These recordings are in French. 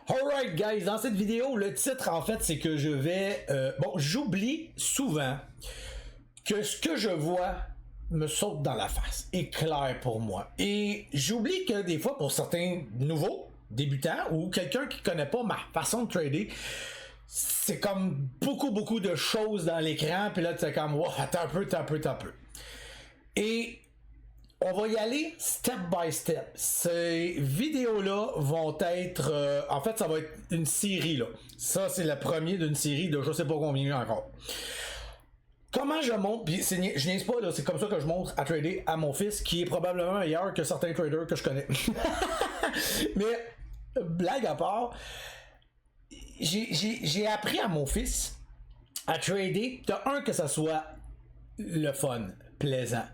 Alright guys, dans cette vidéo, le titre en fait c'est que je vais... j'oublie souvent que ce que je vois me saute dans la face, est clair pour moi. Et j'oublie que des fois pour certains nouveaux, débutants ou quelqu'un qui connaît pas ma façon de trader, c'est comme beaucoup de choses dans l'écran, puis là tu es comme wow, attends un peu. Et on va y aller step by step. Ces vidéos-là vont être... en fait, ça va être une série, là. Ça, c'est le premier d'une série de je sais pas combien encore. Comment je montre, puis je niaise pas, là, c'est comme ça que je montre à trader à mon fils, qui est probablement meilleur que certains traders que je connais. Mais, blague à part, j'ai appris à mon fils à trader, de un, que ça soit le fun, plaisant.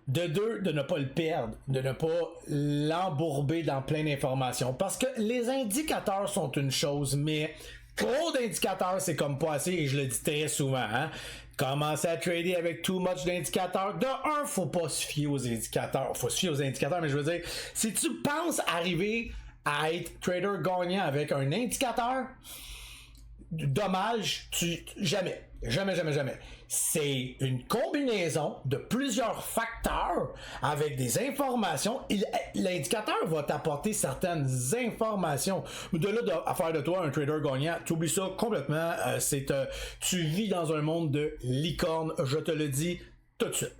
De deux, de ne pas le perdre, de ne pas l'embourber dans plein d'informations. Parce que les indicateurs sont une chose, mais trop d'indicateurs, c'est comme pas assez, et je le dis très souvent, hein. Commencer à trader avec too much d'indicateurs. De un, faut pas se fier aux indicateurs. Faut se fier aux indicateurs, mais je veux dire, si tu penses arriver à être trader gagnant avec un indicateur, dommage, jamais. C'est une combinaison de plusieurs facteurs avec des informations. L'indicateur va t'apporter certaines informations. De là à faire de toi un trader gagnant, tu oublies ça complètement. Tu vis dans un monde de licorne, je te le dis tout de suite.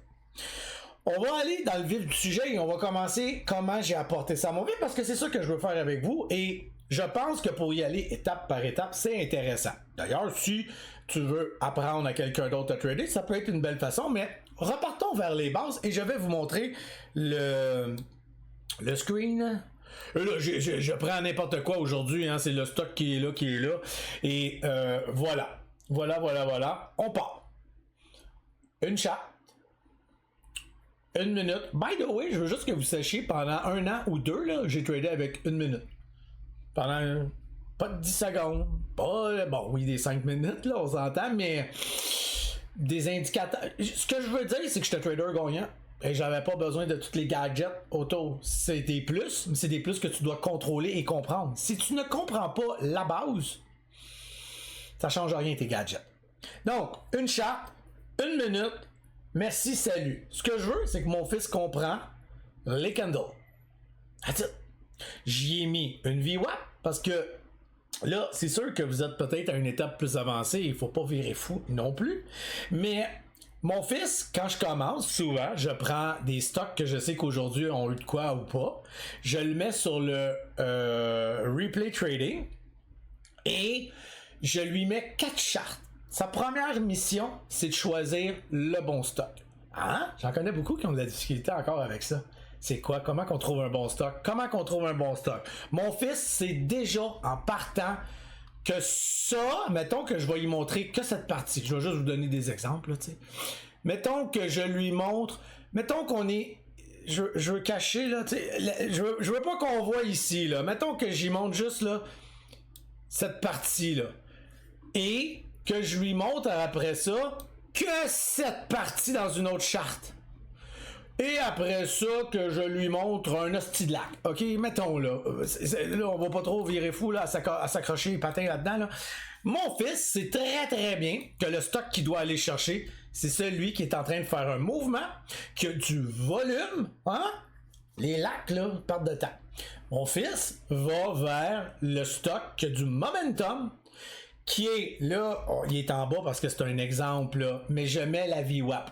On va aller dans le vif du sujet et on va commencer comment j'ai apporté ça à mon vie, parce que c'est ça que je veux faire avec vous et je pense que pour y aller étape par étape, c'est intéressant. D'ailleurs, si tu veux apprendre à quelqu'un d'autre à trader, ça peut être une belle façon, mais repartons vers les bases et je vais vous montrer le screen. Là, je prends n'importe quoi aujourd'hui, hein, c'est le stock qui est là. Et voilà. On part. Une charte. 1 minute. By the way, je veux juste que vous sachiez, pendant 1 an ou 2, là, j'ai tradé avec 1 minute. Pendant pas de 10 secondes. Pas, bon, oui, des 5 minutes, là, on s'entend, mais des indicateurs. Ce que je veux dire, c'est que j'étais trader gagnant. Et j'avais pas besoin de tous les gadgets autour. C'est des plus, mais c'est des plus que tu dois contrôler et comprendre. Si tu ne comprends pas la base, ça change rien tes gadgets. Donc, une charte, 1 minute, merci, salut. Ce que je veux, c'est que mon fils comprend les candles. That's it. J'y ai mis une VWAP parce que là, c'est sûr que vous êtes peut-être à une étape plus avancée, il faut pas virer fou non plus. Mais mon fils, quand je commence, souvent, je prends des stocks que je sais qu'aujourd'hui ont eu de quoi ou pas. Je le mets sur le replay trading et je lui mets 4 chartes. Sa première mission, c'est de choisir le bon stock. Hein? J'en connais beaucoup qui ont de la difficulté encore avec ça. C'est quoi? Comment qu'on trouve un bon stock? Mon fils, c'est déjà en partant que ça, mettons que je vais lui montrer que cette partie. Je vais juste vous donner des exemples, tu sais. Mettons que je lui montre, mettons qu'on est, je veux cacher, là, tu sais, je veux pas qu'on voit ici, là. Mettons que j'y montre juste, là, cette partie-là. Et que je lui montre après ça que cette partie dans une autre charte. Et après ça, que je lui montre un hostie de lac. OK, mettons là. Là, on va pas trop virer fou là, à s'accrocher les patins là-dedans. Là. Mon fils sait très bien que le stock qu'il doit aller chercher, c'est celui qui est en train de faire un mouvement, qui a du volume, hein? Les lacs, là, perdent de temps. Mon fils va vers le stock qui a du momentum, qui est là, il est en bas parce que c'est un exemple, là, mais je mets la VWAP.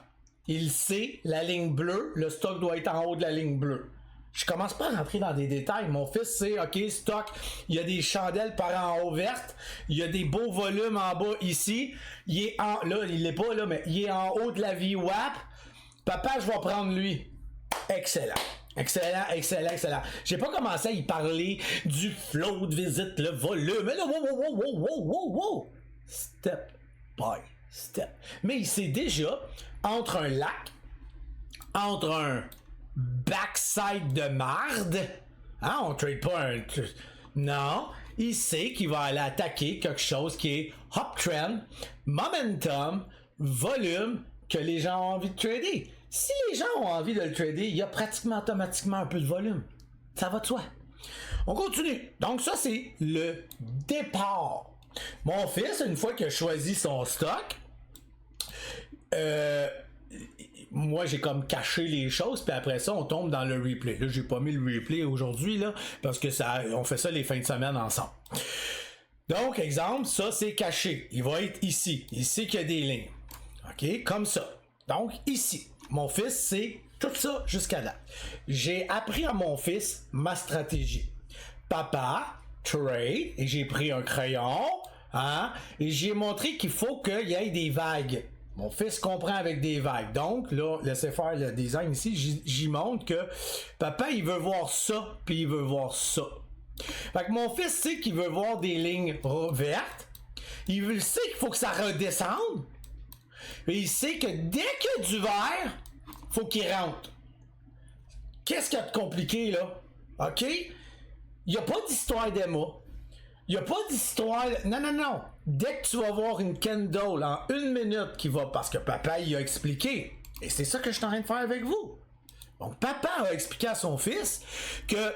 Il sait, la ligne bleue, le stock doit être en haut de la ligne bleue. Je commence pas à rentrer dans des détails. Mon fils sait, OK, stock, il y a des chandelles par en haut vertes, il y a des beaux volumes en bas ici. Il est là, il l'est pas là, mais il est en haut de la VWAP. Papa, je vais prendre lui. Excellent. J'ai pas commencé à y parler du flow de visite, le volume. Mais là, wow. Step by step. Mais il sait déjà, entre un lac, entre un backside de marde, hein, on trade pas un... Non, il sait qu'il va aller attaquer quelque chose qui est uptrend, momentum, volume, que les gens ont envie de trader. Si les gens ont envie de le trader, il y a pratiquement automatiquement un peu de volume. Ça va de soi. On continue. Donc ça, c'est le départ. Mon fils, une fois qu'il a choisi son stock, moi j'ai comme caché les choses, puis après ça on tombe dans le replay. Là j'ai pas mis le replay aujourd'hui là parce que on fait ça les fins de semaine ensemble. Donc exemple, ça c'est caché, il va être ici qu'il y a des lignes, ok, comme ça. Donc ici, mon fils c'est tout ça jusqu'à là. J'ai appris à mon fils ma stratégie. Papa, trade, et j'ai pris un crayon, hein, et j'ai montré qu'il faut qu'il y ait des vagues. Mon fils comprend avec des vagues. Donc, là, laissez faire le design ici. J'y montre que papa, il veut voir ça, puis il veut voir ça. Fait que mon fils sait qu'il veut voir des lignes vertes. Il sait qu'il faut que ça redescende. Et il sait que dès qu'il y a du vert, faut qu'il rentre. Qu'est-ce qu'il y a de compliqué, là? OK? Il n'y a pas d'histoire d'Emma. Il n'y a pas d'histoire... Non. Dès que tu vas voir une candle en 1 minute qui va... Parce que papa, il a expliqué. Et c'est ça que je suis en train de faire avec vous. Donc, papa a expliqué à son fils que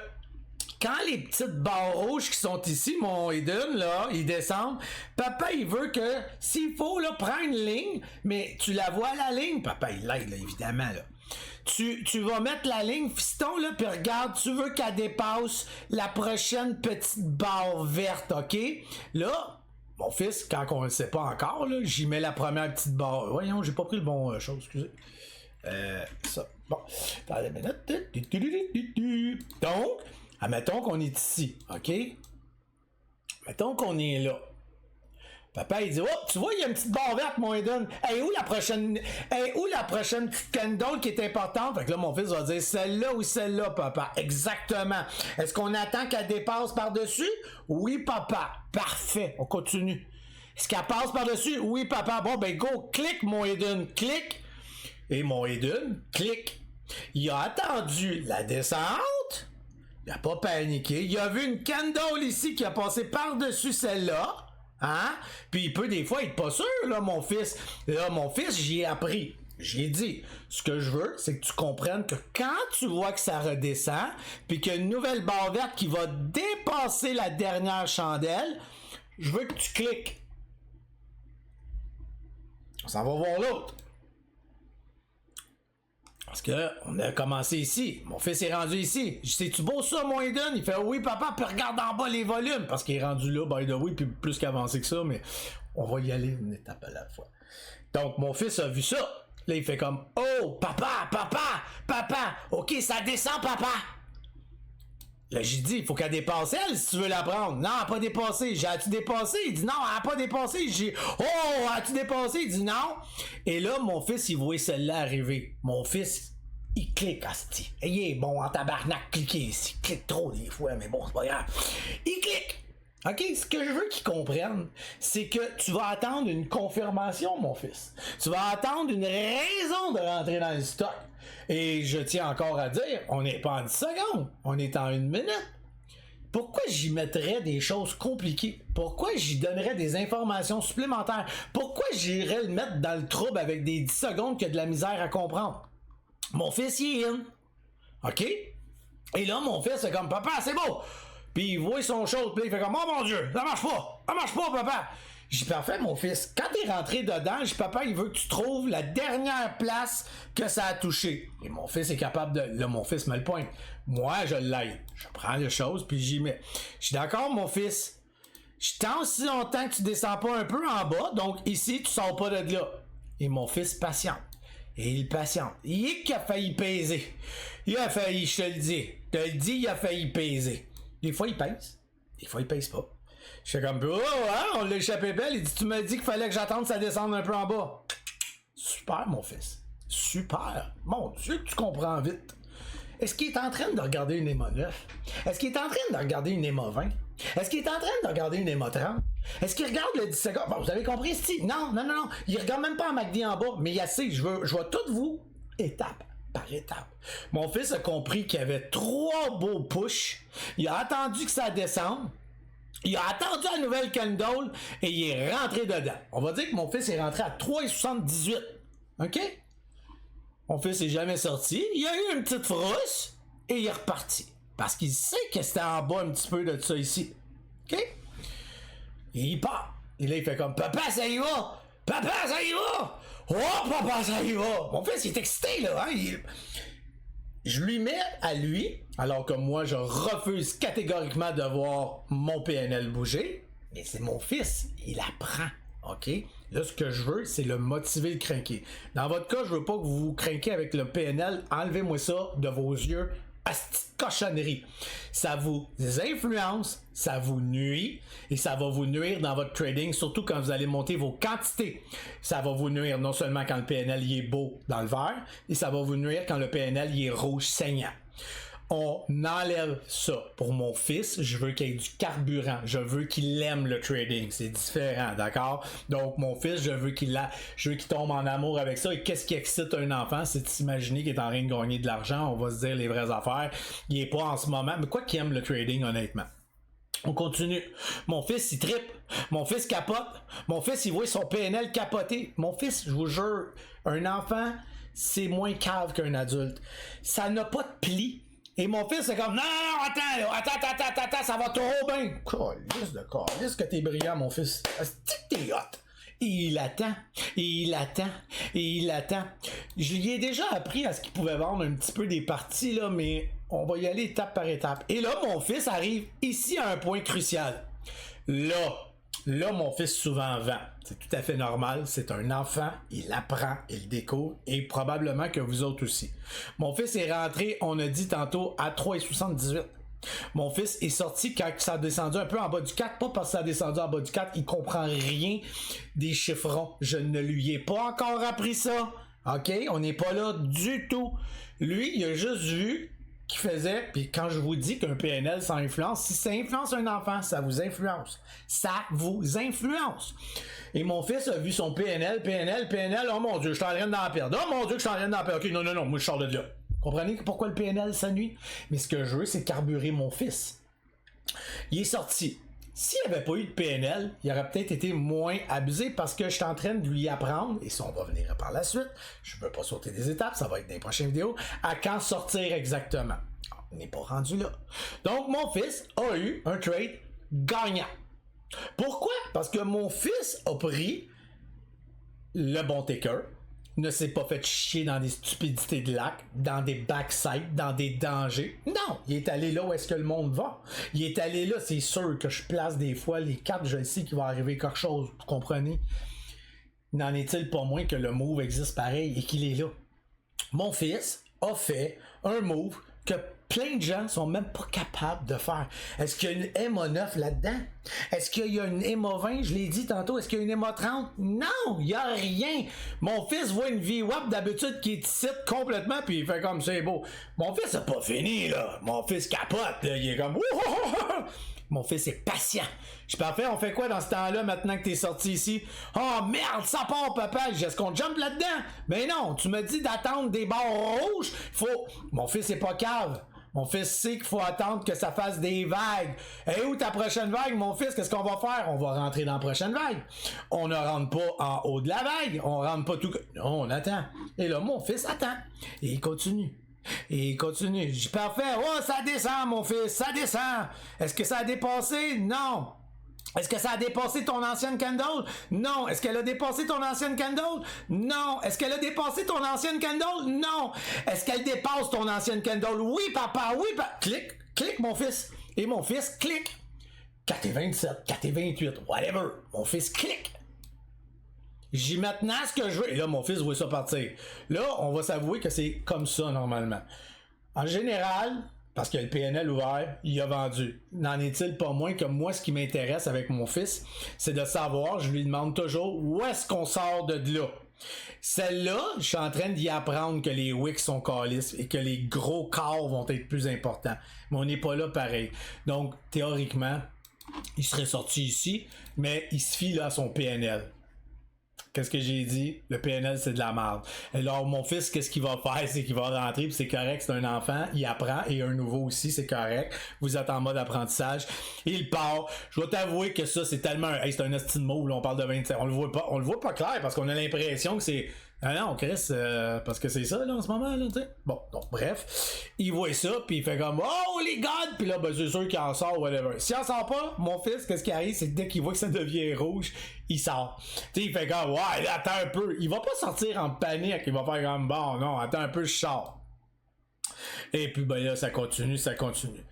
quand les petites barres rouges qui sont ici, mon Eden, là, ils descendent, papa, il veut que, s'il faut, là, prendre une ligne, mais tu la vois la ligne. Papa, il l'aide, là, évidemment, là. Tu vas mettre la ligne, fiston, là, puis regarde, tu veux qu'elle dépasse la prochaine petite barre verte, OK? Là, mon fils, quand on ne le sait pas encore, là, j'y mets la première petite barre. Voyons, j'ai pas pris le bon chose, excusez. Ça. Bon. Attendez une minute. Donc, admettons qu'on est ici, OK? Mettons qu'on est là. Papa, il dit, oh, tu vois, il y a une petite barre verte, mon Eden. Hey, où la prochaine petite candle qui est importante? Fait que là, mon fils va dire, celle-là ou celle-là, papa. Exactement. Est-ce qu'on attend qu'elle dépasse par-dessus? Oui, papa. Parfait. On continue. Est-ce qu'elle passe par-dessus? Oui, papa. Bon, ben, go. Clique, mon Eden. Clique. Et mon Eden, clique. Il a attendu la descente. Il n'a pas paniqué. Il a vu une candle ici qui a passé par-dessus celle-là. Hein? Puis il peut des fois être pas sûr, là, mon fils. Là, mon fils, j'y ai appris. J'y ai dit, ce que je veux, c'est que tu comprennes que quand tu vois que ça redescend, puis qu'il y a une nouvelle barre verte qui va dépasser la dernière chandelle, je veux que tu cliques. On s'en va voir l'autre. Parce que on a commencé ici. Mon fils est rendu ici. Je dis, c'est-tu beau ça, mon Eden? Il fait, oui, papa, puis regarde en bas les volumes. Parce qu'il est rendu là, by the way, puis plus qu'avancé que ça, mais on va y aller une étape à la fois. Donc, mon fils a vu ça. Là, il fait comme, oh, papa, OK, ça descend, papa. Là, j'ai dit, il faut qu'elle dépasse elle si tu veux la prendre. Non, elle n'a pas dépassé. J'ai-tu dépassé? Il dit non, elle n'a pas dépassé. J'ai oh, as-tu dépassé? Il dit non. Et là, mon fils, il voit celle-là arriver. Mon fils, il clique, asti. Et il est bon en tabarnak, cliquer ici. Il clique trop des fois, mais bon, c'est pas grave. Il clique. OK, ce que je veux qu'ils comprennent, c'est que tu vas attendre une confirmation, mon fils. Tu vas attendre une raison de rentrer dans le stock. Et je tiens encore à dire, on n'est pas en 10 secondes, on est en 1 minute. Pourquoi j'y mettrais des choses compliquées? Pourquoi j'y donnerais des informations supplémentaires? Pourquoi j'irais le mettre dans le trouble avec des 10 secondes qui a de la misère à comprendre? Mon fils, il est in. OK? Et là, mon fils, c'est comme, papa, c'est beau! Puis il voit son chose, puis il fait comme, oh mon Dieu, ça marche pas, papa! J'ai dit, parfait, mon fils. Quand t'es rentré dedans, j'ai dit, papa, il veut que tu trouves la dernière place que ça a touché. Et mon fils est capable de... Là, mon fils me le pointe. Moi, je l'aide. Je prends les choses, puis j'y mets. Je suis d'accord, mon fils. Je tends aussi longtemps que tu descends pas un peu en bas, donc ici, tu sors pas de là. Et mon fils patiente. Et il patiente. Il est qu'il a failli peser. Il a failli, je te le dis. Je te le dis, il a failli peser. Des fois, il pèse. Des fois, il pèse pas. Je fais comme, oh, hein, on l'a échappé belle. Il dit, tu m'as dit qu'il fallait que j'attende que ça descende un peu en bas. Super, mon fils. Super. Mon Dieu, que tu comprends vite. Est-ce qu'il est en train de regarder une EMA 9? Est-ce qu'il est en train de regarder une EMA 20? Est-ce qu'il est en train de regarder une EMA 30? Est-ce qu'il regarde le 10 secondes? Bon, vous avez compris, Steve? Non. Il regarde même pas en MACD en bas, mais il y a assez. Je vais tout vous, étape par étape. Mon fils a compris qu'il y avait 3 beaux push. Il a attendu que ça descende. Il a attendu la nouvelle candle et il est rentré dedans. On va dire que mon fils est rentré à 3,78. OK? Mon fils est jamais sorti. Il a eu une petite frousse et il est reparti. parce qu'il sait que c'était en bas un petit peu de ça ici. OK? Et il part. Et là, il fait comme, papa, ça y va! Papa, ça y va! Oh, papa, ça y va! Mon fils, il est excité, là, hein? Je lui mets à lui, alors que moi, je refuse catégoriquement de voir mon PNL bouger, mais c'est mon fils, il apprend, OK? Là, ce que je veux, c'est le motiver, le craquer. Dans votre cas, je veux pas que vous vous craquez avec le PNL, enlevez-moi ça de vos yeux, à cette cochonnerie. Ça vous influence, ça vous nuit, et ça va vous nuire dans votre trading, surtout quand vous allez monter vos quantités. Ça va vous nuire non seulement quand le PNL y est beau dans le vert, et ça va vous nuire quand le PNL y est rouge saignant. On enlève ça. Pour mon fils, je veux qu'il ait du carburant. Je veux qu'il aime le trading. C'est différent, d'accord? Donc, mon fils, je veux qu'il tombe en amour avec ça. Et qu'est-ce qui excite un enfant? C'est de s'imaginer qu'il est en train de gagner de l'argent. On va se dire les vraies affaires. Il est pas en ce moment. Mais quoi qu'il aime le trading, honnêtement? On continue. Mon fils, il trippe. Mon fils capote. Mon fils, il voit son PNL capoter. Mon fils, je vous jure, un enfant, c'est moins cave qu'un adulte. Ça n'a pas de pli. Et mon fils, c'est comme, non, attends, ça va trop bien. Calisse que t'es brillant, mon fils. T'es hot. Et il attend. Je lui ai déjà appris à ce qu'il pouvait vendre un petit peu des parties, là, mais on va y aller étape par étape. Et là, mon fils arrive ici à un point crucial. Là, mon fils souvent vend. C'est tout à fait normal. C'est un enfant. Il apprend, il découvre et probablement que vous autres aussi. Mon fils est rentré, on a dit tantôt, à 3,78. Mon fils est sorti quand ça a descendu un peu en bas du 4. Pas parce que ça a descendu en bas du 4. Il comprend rien des chiffrons. Je ne lui ai pas encore appris ça. OK? On n'est pas là du tout. Lui, il a juste vu qui faisait, puis quand je vous dis qu'un PNL ça influence, si ça influence un enfant, ça vous influence. Ça vous influence. Et mon fils a vu son PNL, oh mon Dieu, je suis en train d'en perdre. Oh mon Dieu, je suis en train d'en perdre. Ok, non, moi je sors de là. Comprenez pourquoi le PNL ça nuit? Mais ce que je veux, c'est carburer mon fils. Il est sorti. S'il n'y avait pas eu de PNL, il aurait peut-être été moins abusé parce que je suis en train de lui apprendre, et ça on va venir par la suite, je ne veux pas sauter des étapes, ça va être dans les prochaines vidéos, à quand sortir exactement. On n'est pas rendu là. Donc mon fils a eu un trade gagnant. Pourquoi? Parce que mon fils a pris le bon taker, ne s'est pas fait chier dans des stupidités de lac, dans des backsides, dans des dangers. Non, il est allé là où est-ce que le monde va. Il est allé là, c'est sûr que je place des fois les cartes, je sais qu'il va arriver quelque chose, vous comprenez? N'en est-il pas moins que le move existe pareil et qu'il est là? Mon fils a fait un move que plein de gens sont même pas capables de faire. Est-ce qu'il y a une MA9 là-dedans? Est-ce qu'il y a une MA20? Je l'ai dit tantôt. Est-ce qu'il y a une MA30? Non! Il n'y a rien! Mon fils voit une VWAP d'habitude qui est ici complètement puis il fait comme c'est beau. Mon fils n'a pas fini, là. Mon fils capote, là. Il est comme... Mon fils est patient. Je suis parfait, on fait quoi dans ce temps-là maintenant que t'es sorti ici? Oh merde, ça part, papa! Est-ce qu'on jump là-dedans? Mais non, tu me dis d'attendre des barres rouges. Mon fils est pas cave. Mon fils sait qu'il faut attendre que ça fasse des vagues. Et où ta prochaine vague, mon fils? Qu'est-ce qu'on va faire? On va rentrer dans la prochaine vague. On ne rentre pas en haut de la vague. On rentre pas tout... Non, on attend. Et là, mon fils attend. Et il continue. Et il continue. Je dis parfait. Oh, ça descend, mon fils. Ça descend. Est-ce que ça a dépassé? Non. Est-ce que ça a dépassé ton ancienne candle? Non. Est-ce qu'elle a dépassé ton ancienne candle? Non. Est-ce qu'elle a dépassé ton ancienne candle? Non. Est-ce qu'elle dépasse ton ancienne candle? Oui, papa, oui, papa. Clique, mon fils. Et mon fils, clique. 4 et 27, 4 et 28, whatever. Mon fils, clique. J'ai maintenant ce que je veux. Et là, mon fils voit ça partir. Là, on va s'avouer que c'est comme ça, normalement. En général... Parce que le PNL ouvert, il a vendu. N'en est-il pas moins que moi, ce qui m'intéresse avec mon fils, c'est de savoir, je lui demande toujours, où est-ce qu'on sort de là? Celle-là, je suis en train d'y apprendre que les wicks sont calices et que les gros corps vont être plus importants. Mais on n'est pas là pareil. Donc, théoriquement, il serait sorti ici, mais il se fie là à son PNL. Qu'est-ce que j'ai dit? Le PNL, c'est de la merde. Alors, mon fils, qu'est-ce qu'il va faire? C'est qu'il va rentrer, puis c'est correct, c'est un enfant, il apprend, et un nouveau aussi, c'est correct. Vous êtes en mode apprentissage. Il part. Je dois t'avouer que ça, c'est tellement... Hey, c'est un estime mot, là, on parle de 27. On le voit pas clair, parce qu'on a l'impression que c'est Ah non, Chris, parce que c'est ça, là, en ce moment, là, tu sais. Bon, donc, bref, il voit ça, puis il fait comme, oh, les God! Puis là, ben, c'est sûr qu'il en sort, whatever. S'il en sort pas, mon fils, qu'est-ce qui arrive, c'est que dès qu'il voit que ça devient rouge, il sort. Tu sais, il fait comme, ouais, là, attends un peu. Il va pas sortir en panique, il va faire comme, bon, non, attends un peu, je sors. Et puis, ben là, ça continue, ça continue.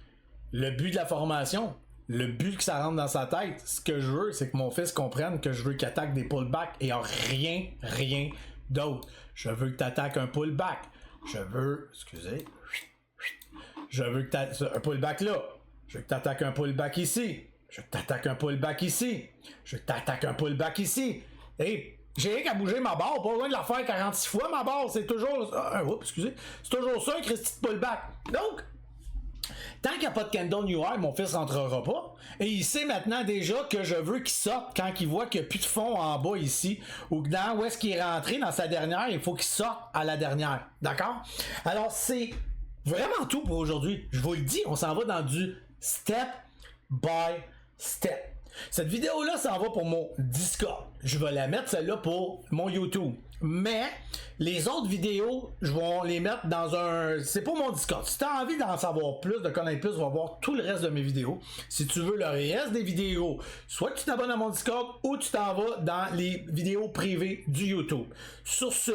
Le but de la formation, le but que ça rentre dans sa tête, ce que je veux, c'est que mon fils comprenne que je veux qu'il attaque des pullbacks et rien d'autre. Je veux que tu attaques un pullback. Je veux que tu un pullback là. Je veux que tu attaques un pullback ici. Je veux que tu attaques un pullback ici. Je veux que tu attaques un pullback ici. Et j'ai rien qu'à bouger ma barre, pas besoin de la faire 46 fois ma barre, c'est toujours. C'est toujours ça un Christy de pullback. Donc, tant qu'il n'y a pas de Kendall Newhart, mon fils rentrera pas. Et il sait maintenant déjà que je veux qu'il sorte quand il voit qu'il n'y a plus de fond en bas ici. Ou que dans où est-ce qu'il est rentré dans sa dernière, il faut qu'il sorte à la dernière. D'accord? Alors, c'est vraiment tout pour aujourd'hui. Je vous le dis, on s'en va dans du step by step. Cette vidéo-là s'en va pour mon Discord. Je vais la mettre celle-là pour mon YouTube. Mais les autres vidéos, je vais les mettre dans un... C'est pour mon Discord. Si tu as envie d'en savoir plus, de connaître plus, va voir tout le reste de mes vidéos. Si tu veux le reste des vidéos, soit tu t'abonnes à mon Discord ou tu t'en vas dans les vidéos privées du YouTube. Sur ce,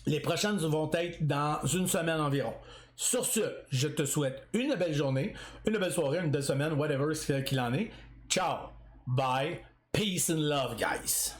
les prochaines vont être dans une semaine environ. Sur ce, je te souhaite une belle journée, une belle soirée, une belle semaine, whatever ce qu'il en est. Ciao, bye, peace and love, guys.